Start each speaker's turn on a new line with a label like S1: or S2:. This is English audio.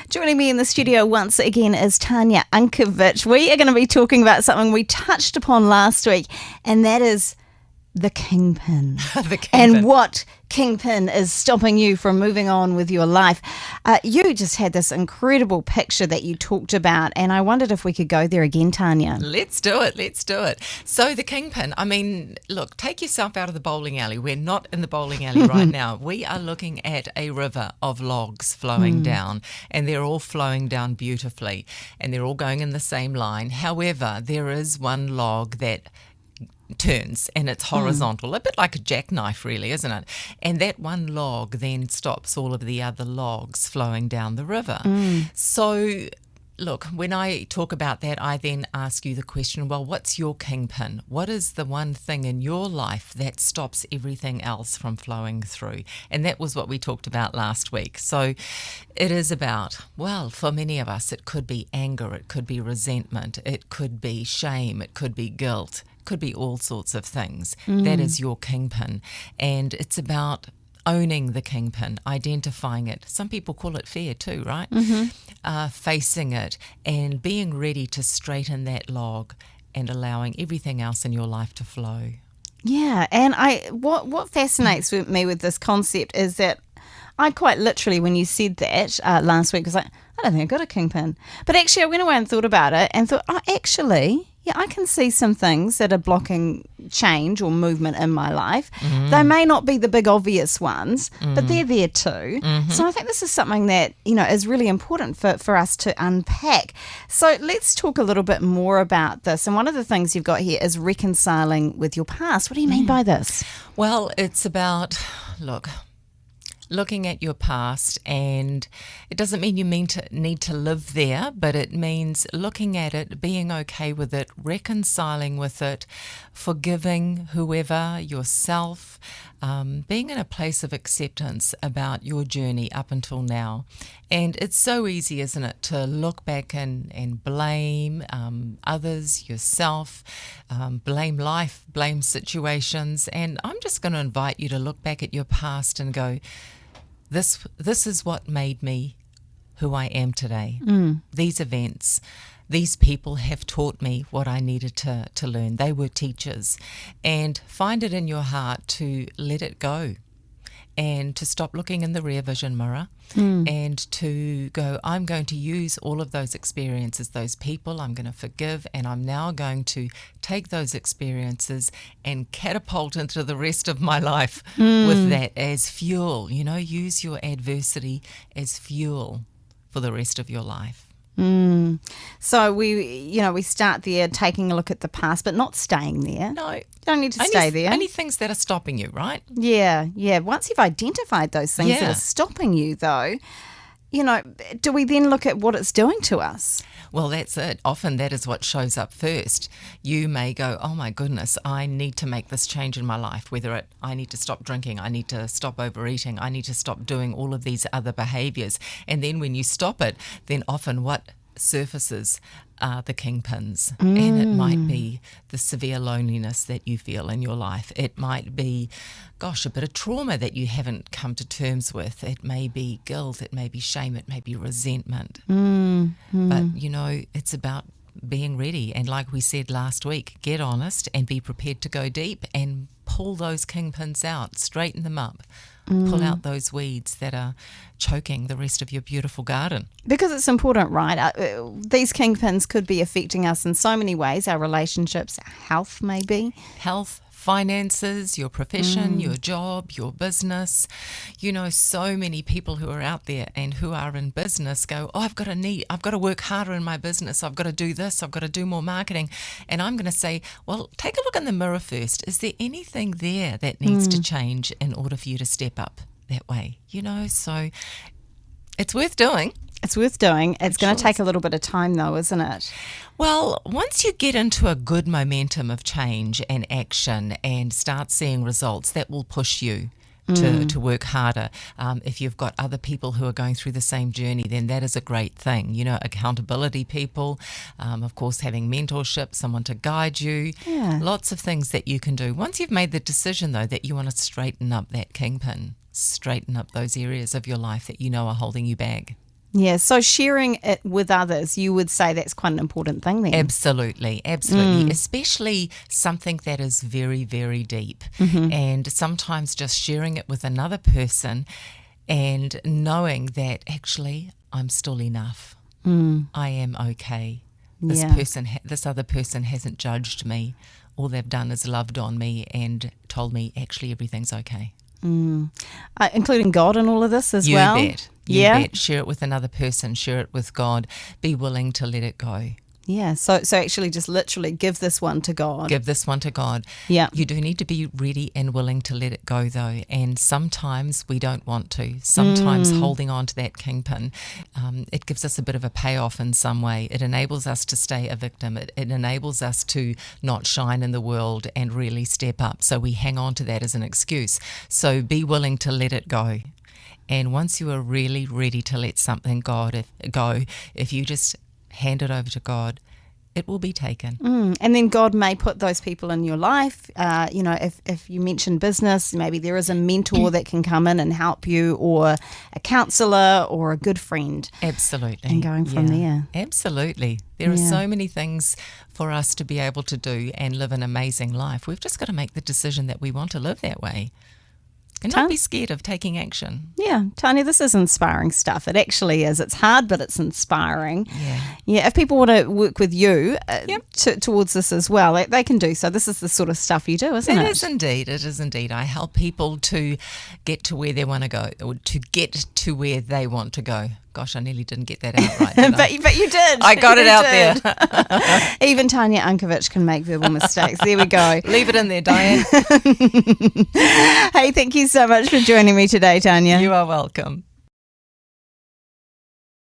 S1: Joining me in the studio once again is Tanya Unkovich. We are going to be talking about something we touched upon last week, and that is the kingpin.
S2: The kingpin.
S1: And what kingpin is stopping you from moving on with your life. You just had this incredible picture that you talked about, and I wondered if we could go there again, Tanya.
S2: Let's do it. So the kingpin, I mean, look, take yourself out of the bowling alley. We're not in the bowling alley right now. We are looking at a river of logs flowing down, and they're all flowing down beautifully, and they're all going in the same line. However, there is one log that turns and it's horizontal, a bit like a jackknife really, isn't it? And that one log then stops all of the other logs flowing down the river. So look, when I talk about that, I then ask you the question, well, what's your kingpin? What is the one thing in your life that stops everything else from flowing through? And that was what we talked about last week. So it is about, well, for many of us, it could be anger, it could be resentment, it could be shame, it could be guilt, could be all sorts of things. That is your kingpin. And it's about owning the kingpin, identifying it. Some people call it fear too, right? Facing it and being ready to straighten that log and allowing everything else in your life to flow.
S1: Yeah, and what fascinates me with this concept is that I quite literally, when you said that last week, was like, I don't think I've got a kingpin. But actually, I went away and thought about it and thought, oh, actually, yeah, I can see some things that are blocking change or movement in my life. They may not be the big obvious ones, but they're there too. So I think this is something that, is really important for us to unpack. So let's talk a little bit more about this. And one of the things you've got here is reconciling with your past. What do you mean by this?
S2: Well, it's about, looking at your past, and it doesn't mean you need to live there, but it means looking at it, being okay with it, reconciling with it, forgiving whoever, yourself, being in a place of acceptance about your journey up until now. And it's so easy, isn't it, to look back and blame others, yourself, blame life, blame situations. And I'm just going to invite you to look back at your past and go, This is what made me who I am today. These events, these people have taught me what I needed to learn. They were teachers. And find it in your heart to let it go and to stop looking in the rear vision mirror and to go, I'm going to use all of those experiences, those people, I'm going to forgive, and I'm now going to take those experiences and catapult into the rest of my life with that as fuel. Use your adversity as fuel for the rest of your life.
S1: So we start there taking a look at the past, but not staying there.
S2: No.
S1: You don't need to stay there.
S2: Only things that are stopping you, right?
S1: Yeah. Once you've identified those things that are stopping you, though, do we then look at what it's doing to us?
S2: Well, that's it. Often that is what shows up first. You may go, oh my goodness, I need to make this change in my life, whether I need to stop drinking, I need to stop overeating, I need to stop doing all of these other behaviours. And then when you stop it, then often what surfaces are the kingpins. And it might be the severe loneliness that you feel in your life. It might be, a bit of trauma that you haven't come to terms with. It may be guilt, it may be shame, it may be resentment. But, it's about being ready. And like we said last week, get honest and be prepared to go deep and pull those kingpins out, straighten them up. Pull out those weeds that are choking the rest of your beautiful garden.
S1: Because it's important, right? These kingpins could be affecting us in so many ways, our relationships, our health maybe.
S2: Health, finances, your profession, your job, your business. So many people who are out there and who are in business go, I've got to work harder in my business. I've got to do this. I've got to do more marketing. And I'm going to say, well, take a look in the mirror first. Is there anything there that needs to change in order for you to step up that way? So it's worth doing.
S1: It's worth doing. It's going to take a little bit of time though, isn't it?
S2: Well, once you get into a good momentum of change and action and start seeing results, that will push you to work harder. If you've got other people who are going through the same journey, then that is a great thing. Accountability people, of course, having mentorship, someone to guide you, lots of things that you can do. Once you've made the decision, though, that you want to straighten up that kingpin, straighten up those areas of your life that are holding you back.
S1: Yeah, so sharing it with others, you would say that's quite an important thing then.
S2: Absolutely. Especially something that is very, very deep. And sometimes just sharing it with another person and knowing that actually I'm still enough. I am okay. This other person hasn't judged me. All they've done is loved on me and told me actually everything's okay.
S1: Including God in all of this as well?
S2: You bet. Share it with another person. Share it with God. Be willing to let it go.
S1: Yeah, so actually just literally give this one to God.
S2: Give this one to God.
S1: Yeah.
S2: You do need to be ready and willing to let it go, though. And sometimes we don't want to. Sometimes holding on to that kingpin, it gives us a bit of a payoff in some way. It enables us to stay a victim. It enables us to not shine in the world and really step up. So we hang on to that as an excuse. So be willing to let it go. And once you are really ready to let something go, if you just hand it over to God, it will be taken.
S1: And then God may put those people in your life. If you mention business, maybe there is a mentor that can come in and help you, or a counsellor, or a good friend.
S2: Absolutely.
S1: And going from there.
S2: Absolutely. There are so many things for us to be able to do and live an amazing life. We've just got to make the decision that we want to live that way. And not be scared of taking action.
S1: Yeah, Tanya, this is inspiring stuff. It actually is. It's hard, but it's inspiring. Yeah. If people want to work with you towards this as well, they can do so. This is the sort of stuff you do, isn't it?
S2: It is indeed. I help people to get to where they want to go, or to get to where they want to go. Gosh, I nearly didn't get that out right, did I?
S1: but you did.
S2: I got it out there.
S1: Even Tanya Unkovich can make verbal mistakes. There we go.
S2: Leave it in there, Diane.
S1: Hey, thank you so much for joining me today, Tanya.
S2: You are welcome.